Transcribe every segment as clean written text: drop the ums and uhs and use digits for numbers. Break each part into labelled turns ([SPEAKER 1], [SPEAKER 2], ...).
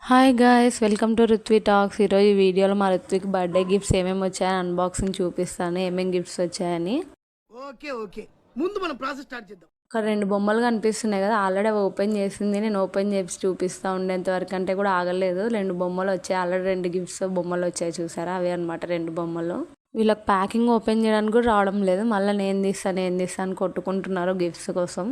[SPEAKER 1] Hi guys, welcome to Ruthvi talks. ఈరోజు ఈ వీడియోలో మా రుత్వికి బర్త్డే గిఫ్ట్స్ ఏమేమి వచ్చాయని అన్బాక్సింగ్ చూపిస్తాను, ఏమేమి గిఫ్ట్స్ వచ్చాయని.
[SPEAKER 2] ఓకే ఓకే ముందు మనం ప్రాసెస్ స్టార్ట్ చేద్దాం.
[SPEAKER 1] ఒక రెండు బొమ్మలు కనిపిస్తున్నాయి కదా, ఆల్రెడీ అవి ఓపెన్ చేసింది. నేను ఓపెన్ చేసి చూపిస్తూ ఉండేంత వరకు అంటే కూడా ఆగలేదు. రెండు బొమ్మలు వచ్చాయి, ఆల్రెడీ రెండు గిఫ్ట్స్ బొమ్మలు వచ్చాయి చూసారా, అవే అనమాట రెండు బొమ్మలు. వీళ్ళకి ప్యాకింగ్ ఓపెన్ చేయడానికి కూడా రావడం లేదు. మళ్ళీ నేను తీస్తాను కొట్టుకుంటున్నారు గిఫ్ట్స్ కోసం.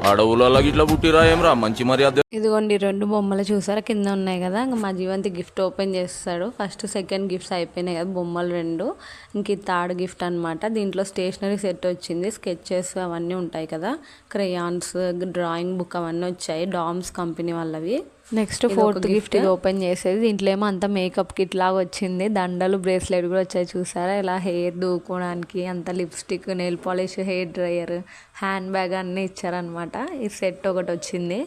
[SPEAKER 3] అడవులలో ఇట్లా పుట్టిరా ఏమరా మంచి మర్యాద.
[SPEAKER 1] ఇదిగోండి రెండు బొమ్మలు చూసారా కింద ఉన్నాయి కదా. ఇంకా మా జీవంతి గిఫ్ట్ ఓపెన్ చేస్తాడు. ఫస్ట్ సెకండ్ గిఫ్ట్స్ అయిపోయినాయి కదా బొమ్మలు రెండు. ఇంక ఇది థర్డ్ గిఫ్ట్ అనమాట. దీంట్లో స్టేషనరీ సెట్ వచ్చింది, స్కెచెస్ అవన్నీ ఉంటాయి కదా, క్రేయాన్స్, డ్రాయింగ్ బుక్ అవన్నీ వచ్చాయి, డామ్స్ కంపెనీ వాళ్ళవి. నెక్స్ట్ ఫోర్త్ గిఫ్ట్ ఇది ఓపెన్ చేసేది. దీంట్లో ఏమో అంత మేకప్ కిట్ లాగా వచ్చింది, దండలు, బ్రేస్లెట్ కూడా వచ్చాయి చూసారా. ఇలా హెయిర్ దూకోవడానికి అంత lipstick, nail polish, hair dryer, hand bag అన్నీ ఇచ్చారనమాట. ఈ సెట్ ఒకటి వచ్చింది.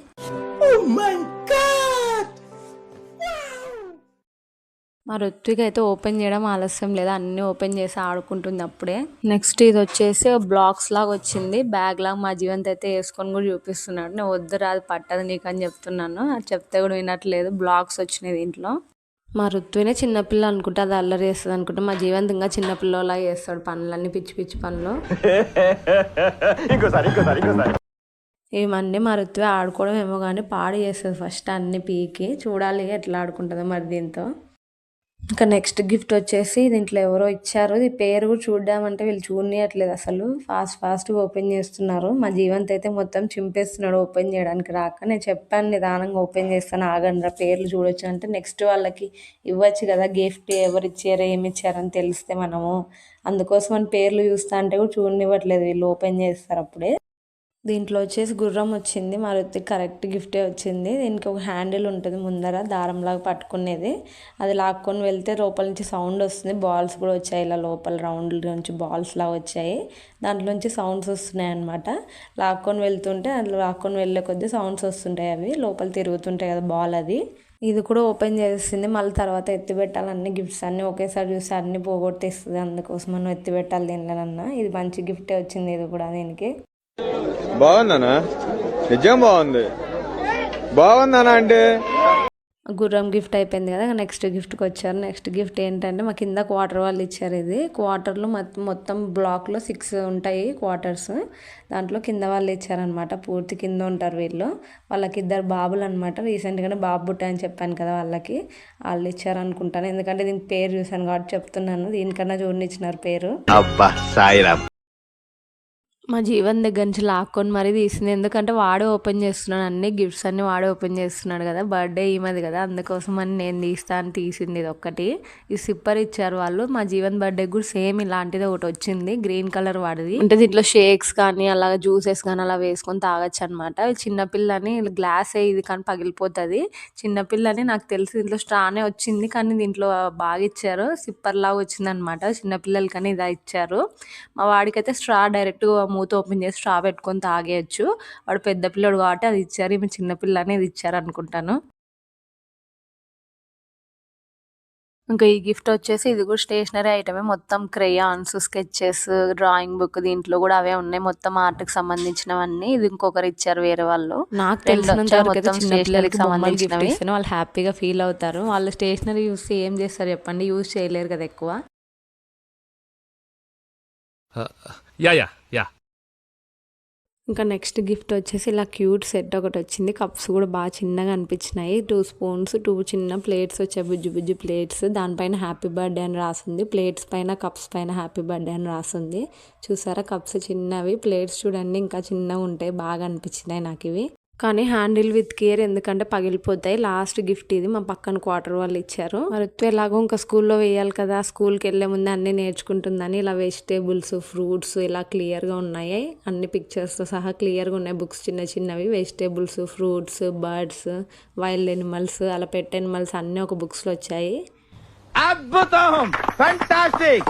[SPEAKER 1] మా రుత్విక్ అయితే ఓపెన్ చేయడం ఆలస్యం లేదా, అన్ని ఓపెన్ చేసి ఆడుకుంటుంది అప్పుడే. నెక్స్ట్ ఇది వచ్చేసి బ్లాక్స్ లాగా వచ్చింది, బ్యాగ్ లాగా. మా జీవంత్ అయితే వేసుకొని కూడా చూపిస్తున్నాడు. నేను వద్దు రాదు పట్టదు నీకు అని చెప్తున్నాను, అది చెప్తే కూడా వినట్లేదు. బ్లాక్స్ వచ్చినాయి దీంట్లో. మా రుత్వినే చిన్నపిల్ల అనుకుంటే అది అల్లరి చేస్తుంది అనుకుంటే, మా జీవంత్ ఇంకా చిన్నపిల్లలా చేస్తాడు పనులన్నీ, పిచ్చి పిచ్చి పనులు. ఏమన్నీ మా రుత్వి ఆడుకోవడం ఏమో కానీ పాడు చేస్తుంది ఫస్ట్ అన్ని పీకి. చూడాలి ఎట్లా ఆడుకుంటుందో మరి దీంతో. ఇంకా నెక్స్ట్ గిఫ్ట్ వచ్చేసి దీంట్లో ఎవరో ఇచ్చారు. ఈ పేరు కూడా చూద్దామంటే వీళ్ళు చూడనియట్లేదు అసలు, ఫాస్ట్గా ఓపెన్ చేస్తున్నారు. మా జీవంత్ అయితే మొత్తం చింపేస్తున్నాడు ఓపెన్ చేయడానికి రాక. నేను చెప్పాను నిదానంగా ఓపెన్ చేస్తాను ఆగండి, పేర్లు చూడొచ్చు అంటే. నెక్స్ట్ వాళ్ళకి ఇవ్వచ్చు కదా గిఫ్ట్, ఎవరు ఇచ్చారో ఏమి ఇచ్చారని తెలిస్తే మనము. అందుకోసం అని పేర్లు చూస్తా అంటే కూడా చూడనివ్వట్లేదు వీళ్ళు, ఓపెన్ చేస్తారు అప్పుడే. దీంట్లో వచ్చేసి గుర్రం వచ్చింది, మా రుత్తికి కరెక్ట్ గిఫ్టే వచ్చింది. దీనికి ఒక హ్యాండిల్ ఉంటుంది ముందర, దారంలాగా పట్టుకునేది. అది లాక్కొని వెళ్తే లోపల నుంచి సౌండ్ వస్తుంది. బాల్స్ కూడా వచ్చాయి ఇలా లోపల, రౌండ్ నుంచి బాల్స్ లాగా వచ్చాయి. దాంట్లో నుంచి సౌండ్స్ వస్తున్నాయి అనమాట. లాక్కొని వెళ్తుంటే అందులో లాక్కొని వెళ్ళే కొద్దీ సౌండ్స్ వస్తుంటాయి, అవి లోపల తిరుగుతుంటాయి కదా బాల్ అది. ఇది కూడా ఓపెన్ చేస్తుంది, మళ్ళీ తర్వాత ఎత్తి పెట్టాలి. అన్ని గిఫ్ట్స్ అన్నీ ఒకేసారి చూసి అన్ని పోగొట్టేస్తుంది, అందుకోసం మనం ఎత్తి పెట్టాలి దీనిలోనన్నా. ఇది మంచి గిఫ్టే వచ్చింది ఇది కూడా దీనికి.
[SPEAKER 4] బాగుందనా? నిజం బాగుంది. బాగుందనా అంటే
[SPEAKER 1] గుర్రం గిఫ్ట్ అయిపోయింది కదా. నెక్స్ట్ గిఫ్ట్కి వచ్చారు. నెక్స్ట్ గిఫ్ట్ ఏంటంటే మా కింద క్వార్టర్ వాళ్ళు ఇచ్చారు. ఇది క్వార్టర్లో మొత్తం బ్లాక్లో 6 ఉంటాయి క్వార్టర్స్. దాంట్లో కింద వాళ్ళు ఇచ్చారనమాట, పూర్తి కింద ఉంటారు వీళ్ళు. వాళ్ళకి 2 బాబులు అనమాట. రీసెంట్గానే బాబు పుట్టాయని చెప్పాను కదా, వాళ్ళకి వాళ్ళు ఇచ్చారనుకుంటాను. ఎందుకంటే దీనికి పేరు చూశాను కాబట్టి చెప్తున్నాను, దీనికన్నా చూడనిచ్చినారు పేరు.
[SPEAKER 4] అబ్బా సాయిరామ్.
[SPEAKER 1] మా జీవన్ దగ్గర నుంచి లాక్కొని మరీ తీసింది, ఎందుకంటే వాడే ఓపెన్ చేస్తున్నాడు, అన్ని గిఫ్ట్స్ అన్ని వాడే ఓపెన్ చేస్తున్నాడు కదా, బర్త్డే ఈమెది కదా, అందుకోసం అని నేను తీస్తాను తీసింది. ఇది ఒక్కటి. ఈ సిప్పర్ ఇచ్చారు వాళ్ళు. మా జీవన్ బర్త్డే కూడా సేమ్ ఇలాంటిది ఒకటి వచ్చింది, గ్రీన్ కలర్ వాడిది. అంటే దీంట్లో షేక్స్ కానీ అలాగే జ్యూసెస్ కానీ అలా వేసుకొని తాగొచ్చు అనమాట. చిన్నపిల్లని గ్లాస్ ఇది కానీ పగిలిపోతుంది. చిన్నపిల్లని నాకు తెలిసి దీంట్లో స్ట్రానే వచ్చింది, కానీ దీంట్లో బాగా ఇచ్చారు, సిప్పర్ లాగా వచ్చింది అనమాట. చిన్నపిల్లలు కానీ ఇదా ఇచ్చారు. మా వాడికైతే స్ట్రా డైరెక్ట్గా మూత ఓపెన్ చేసి స్ట్రా పెట్టుకొని తాగేయచ్చు. వాడు పెద్ద పిల్లడు కాబట్టి అది ఇచ్చారు, ఈమె చిన్నపిల్ల అనేది ఇచ్చారు అనుకుంటాను. ఇంకా ఈ గిఫ్ట్ వచ్చేసి ఇది కూడా స్టేషనరీ ఐటమే, మొత్తం క్రేయాన్స్, స్కెచెస్, డ్రాయింగ్ బుక్, దీంట్లో కూడా అవే ఉన్నాయి, మొత్తం ఆర్ట్కి సంబంధించినవన్నీ. ఇది ఇంకొకరు ఇచ్చారు వేరే వాళ్ళు. నాకు తెలిసినంత మొత్తం స్టేషనరీకి సంబంధించినవి. వాళ్ళు హ్యాపీగా ఫీల్ అవుతారు. వాళ్ళు స్టేషనరీ యూస్ ఏం చేస్తారు చెప్పండి, యూజ్ చేయలేరు కదా ఎక్కువ. ఇంకా నెక్స్ట్ గిఫ్ట్ వచ్చేసి ఇలా క్యూట్ సెట్ ఒకటి వచ్చింది. కప్స్ కూడా బాగా చిన్నగా అనిపించినాయి. 2 స్పూన్స్, 2 చిన్న ప్లేట్స్ వచ్చాయి, బుజ్జి బుజ్జి ప్లేట్స్. దానిపైన హ్యాపీ బర్త్డే అని రాసింది. ప్లేట్స్ పైన, కప్స్ పైన హ్యాపీ బర్త్డే అని రాసింది. చూసారా, కప్స్ చిన్నవి, ప్లేట్స్ చూడండి ఇంకా చిన్నగా ఉంటాయి. బాగా అనిపించినాయి నాకు ఇవి. కానీ హ్యాండిల్ విత్ కేర్, ఎందుకంటే పగిలిపోతాయి. లాస్ట్ గిఫ్ట్ ఇది, మా పక్కన క్వార్టర్ వాళ్ళు ఇచ్చారు. మరి ఎలాగో ఇంకా స్కూల్లో వేయాలి కదా, స్కూల్కి వెళ్ళే ముందే అన్నీ నేర్చుకుంటుందని ఇలా వెజిటేబుల్స్, ఫ్రూట్స్ ఇలా క్లియర్గా ఉన్నాయి, అన్ని పిక్చర్స్తో సహా క్లియర్గా ఉన్నాయి. బుక్స్ చిన్న చిన్నవి, vegetables, fruits, birds, wild animals, అలా పెట్ ఎనిమల్స్ అన్నీ ఒక బుక్స్లో వచ్చాయి.
[SPEAKER 4] అద్భుతం, ఫెంటాస్టిక్.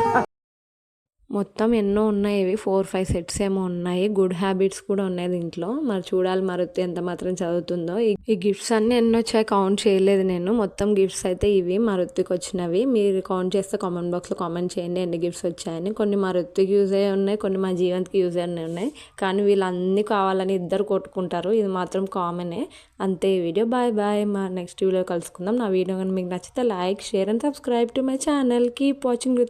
[SPEAKER 1] మొత్తం ఎన్నో ఉన్నాయి, ఇవి 4-5 సెట్స్ ఏమో ఉన్నాయి. గుడ్ హ్యాబిట్స్ కూడా ఉన్నాయి దీంట్లో. మరి చూడాలి మరుత్తి ఎంత మాత్రం చదువుతుందో. ఈ గిఫ్ట్స్ అన్ని ఎన్ని వచ్చాయి కౌంట్ చేయలేదు నేను. మొత్తం గిఫ్ట్స్ అయితే ఇవి మరుత్తికి వచ్చినవి. మీరు కౌంట్ చేస్తే కామెంట్ బాక్స్లో కామెంట్ చేయండి ఎన్ని గిఫ్ట్స్ వచ్చాయని. కొన్ని మరుత్తికి యూజ్ అయ్యి ఉన్నాయి, కొన్ని మా జీవంత్కి యూజ్ అయ్యి ఉన్నాయి. కానీ వీళ్ళన్నీ కావాలని ఇద్దరు కొట్టుకుంటారు, ఇది మాత్రం కామనే. అంతే ఈ వీడియో. Bye bye. మా నెక్స్ట్ వీడియో కలుసుకుందాం. నా వీడియో కానీ మీకు నచ్చితే like, share and subscribe to my channel. Keep watching.